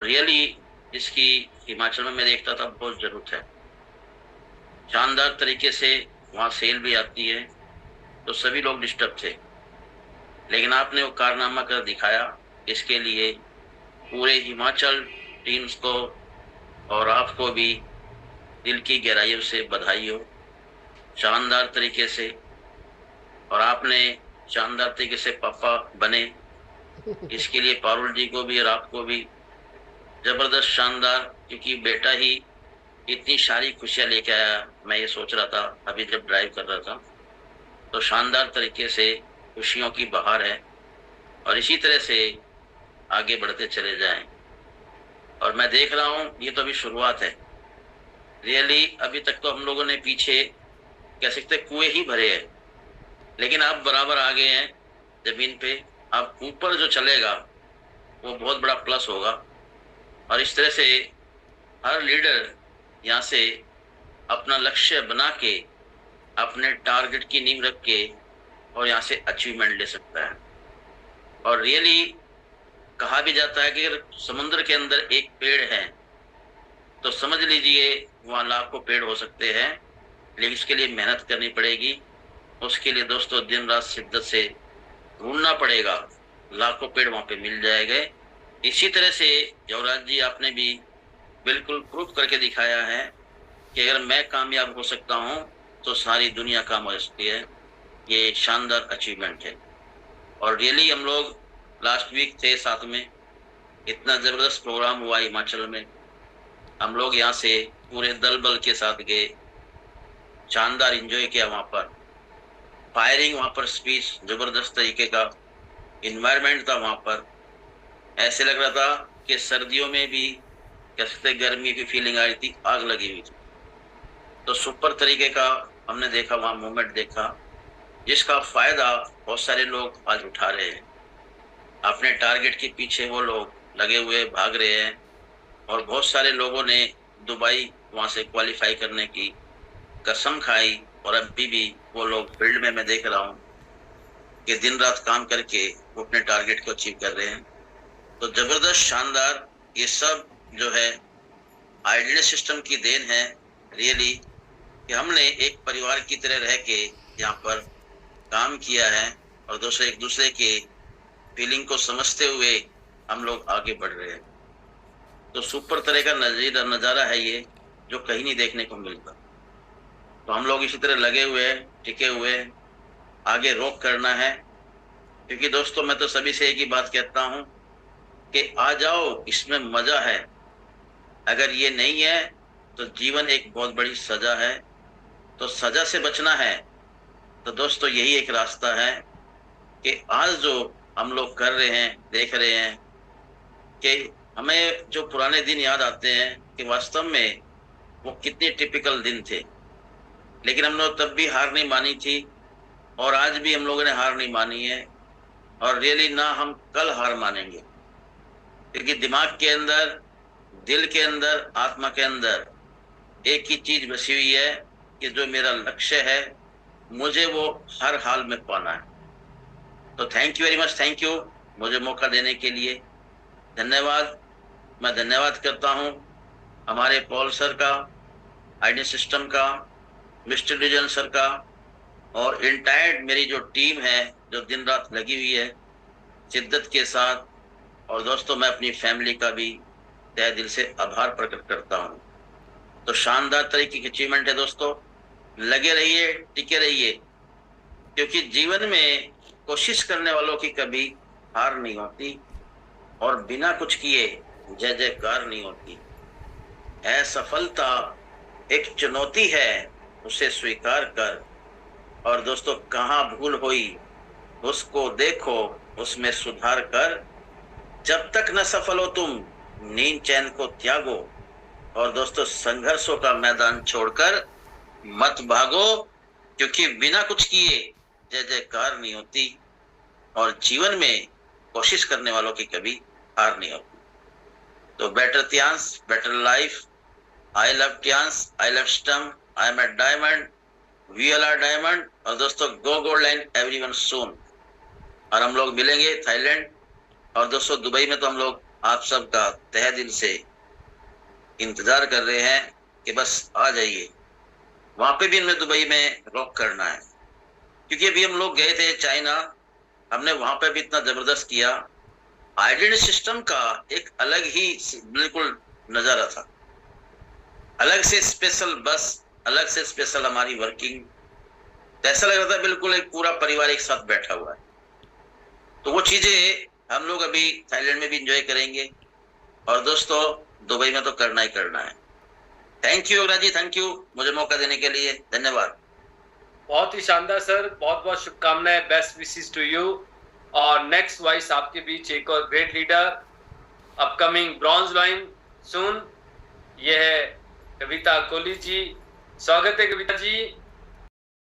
Really इसकी हिमाचल में मैं देखता था बहुत जरूरत है। शानदार तरीके से वहाँ सेल भी आती है, तो सभी लोग डिस्टर्ब थे, लेकिन आपने वो कारनामा कर दिखाया। इसके लिए पूरे हिमाचल टीम्स को और आपको भी दिल की गहराइयों से बधाई हो। शानदार तरीके से, और आपने शानदार तरीके से पापा बने, इसके लिए पारुल जी को भी और आपको भी जबरदस्त शानदार, क्योंकि बेटा ही इतनी सारी खुशियां लेके आया। मैं ये सोच रहा था अभी जब ड्राइव कर रहा था, तो शानदार तरीके से खुशियों की बहार है, और इसी तरह से आगे बढ़ते चले जाएं। और मैं देख रहा हूँ ये तो अभी शुरुआत है। रियली अभी तक तो हम लोगों ने पीछे कह सकते कुएं ही भरे हैं, लेकिन आप बराबर आ गए हैं जमीन पे। अब ऊपर जो चलेगा वो बहुत बड़ा प्लस होगा। और इस तरह से हर लीडर यहाँ से अपना लक्ष्य बना के, अपने टारगेट की नींव रख के, और यहाँ से अचीवमेंट ले सकता है। और रियली कहा भी जाता है कि अगर समुद्र के अंदर एक पेड़ है तो समझ लीजिए वहाँ लाखों पेड़ हो सकते हैं, लेकिन इसके लिए मेहनत करनी पड़ेगी। उसके लिए दोस्तों दिन रात शिद्दत से ढूंढना पड़ेगा, लाखों पेड़ वहां पे मिल जाएंगे। इसी तरह से युवराज जी आपने भी बिल्कुल प्रूफ करके दिखाया है कि अगर मैं कामयाब हो सकता हूं तो सारी दुनिया काम हो सकती है। ये शानदार अचीवमेंट है। और रियली हम लोग लास्ट वीक थे साथ में, इतना जबरदस्त प्रोग्राम हुआ हिमाचल में। हम लोग यहाँ से पूरे दल बल के साथ गए, शानदार एंजॉय किया वहां पर। फायरिंग वहां पर, स्पीच जबरदस्त तरीके का, इन्वायरमेंट था वहां पर। ऐसे लग रहा था कि सर्दियों में भी कह सकते गर्मी की फीलिंग आ रही थी, आग लगी हुई थी। तो सुपर तरीके का हमने देखा वहां, मूवमेंट देखा, जिसका फायदा बहुत सारे लोग आज उठा रहे हैं। अपने टारगेट के पीछे वो लोग लगे हुए भाग रहे हैं, और बहुत सारे लोगों ने दुबई वहां से क्वालिफाई करने की कसम खाई, और अभी भी वो लोग फील्ड में मैं देख रहा हूँ कि दिन रात काम करके वो अपने टारगेट को अचीव कर रहे हैं। तो जबरदस्त शानदार ये सब जो है आइडियल सिस्टम की देन है। रियली कि हमने एक परिवार की तरह रह के यहाँ पर काम किया है, और दूसरे एक दूसरे के फीलिंग को समझते हुए हम लोग आगे बढ़ रहे हैं। तो सुपर तरह का नजारा है ये, जो कहीं नहीं देखने को मिलता। तो हम लोग इसी तरह लगे हुए हैं, टिके हुए हैं, आगे रोक करना है। क्योंकि दोस्तों मैं तो सभी से एक ही बात कहता हूं कि आ जाओ, इसमें मजा है। अगर ये नहीं है तो जीवन एक बहुत बड़ी सजा है। तो सजा से बचना है तो दोस्तों यही एक रास्ता है कि आज जो हम लोग कर रहे हैं, देख रहे हैं कि हमें जो पुराने दिन याद आते हैं कि वास्तव में वो कितने टिपिकल दिन थे, लेकिन हम लोग तब भी हार नहीं मानी थी, और आज भी हम लोगों ने हार नहीं मानी है। और रियली ना हम कल हार मानेंगे, क्योंकि दिमाग के अंदर, दिल के अंदर, आत्मा के अंदर एक ही चीज बसी हुई है कि जो मेरा लक्ष्य है मुझे वो हर हाल में पाना है। तो thank you very much, thank you मुझे मौका देने के लिए, धन्यवाद। मैं धन्यवाद करता हूं हमारे पॉल सर का, आइडियल सिस्टम का, मिस्टर डिजन सर का, और इंटायर मेरी जो टीम है जो दिन रात लगी हुई है शिद्दत के साथ। और दोस्तों मैं अपनी फैमिली का भी तहे दिल से आभार प्रकट करता हूं। तो शानदार तरीके की अचीवमेंट है दोस्तों, लगे रहिए, टिके रहिए, क्योंकि जीवन में कोशिश करने वालों की कभी हार नहीं होती, और बिना कुछ किए जय जयकार नहीं होती है। सफलता एक चुनौती है, उसे स्वीकार कर। और दोस्तों कहाँ भूल हुई उसको देखो, उसमें सुधार कर। जब तक न सफल हो तुम, नींद चैन को त्यागो। और दोस्तों संघर्षों का मैदान छोड़कर मत भागो, क्योंकि बिना कुछ किए जय जयकार नहीं होती, और जीवन में कोशिश करने वालों की कभी हार नहीं होती। तो बेटर त्यांश, बेटर लाइफ। आई लव त्यांश, आई लव स्टम, I am a diamond, we all are diamond. और दोस्तों गो गोल्ड एवरीवन सून। और हम लोग मिलेंगे थाईलैंड, और दोस्तों दुबई में तो हम लोग आप सबका तहे दिल से इंतजार कर रहे हैं कि बस आ जाइए। वहां पे भी हमें दुबई में रॉक करना है, क्योंकि अभी हम लोग गए थे चाइना, हमने वहां पे भी इतना जबरदस्त किया। आइडेंटिटी सिस्टम का एक अलग ही बिल्कुल नजारा था, अलग से स्पेशल बस, अलग से स्पेशल हमारी वर्किंग, तो ऐसा लग रहा था बिल्कुल एक पूरा परिवार एक साथ बैठा हुआ है। तो वो चीजें हम लोग अभी थाईलैंड में भी एंजॉय करेंगे, और दोस्तों दुबई में तो करना ही करना है। Thank you Yograj ji, thank you मुझे मौका देने के लिए, धन्यवाद। बहुत ही शानदार सर, बहुत बहुत शुभकामनाएं, बेस्ट विशेस टू यू। और नेक्स्ट वाइस आपके बीच एक और great leader, upcoming bronze line soon, ये है कविता कोहली जी। स्वागत है कविता जी।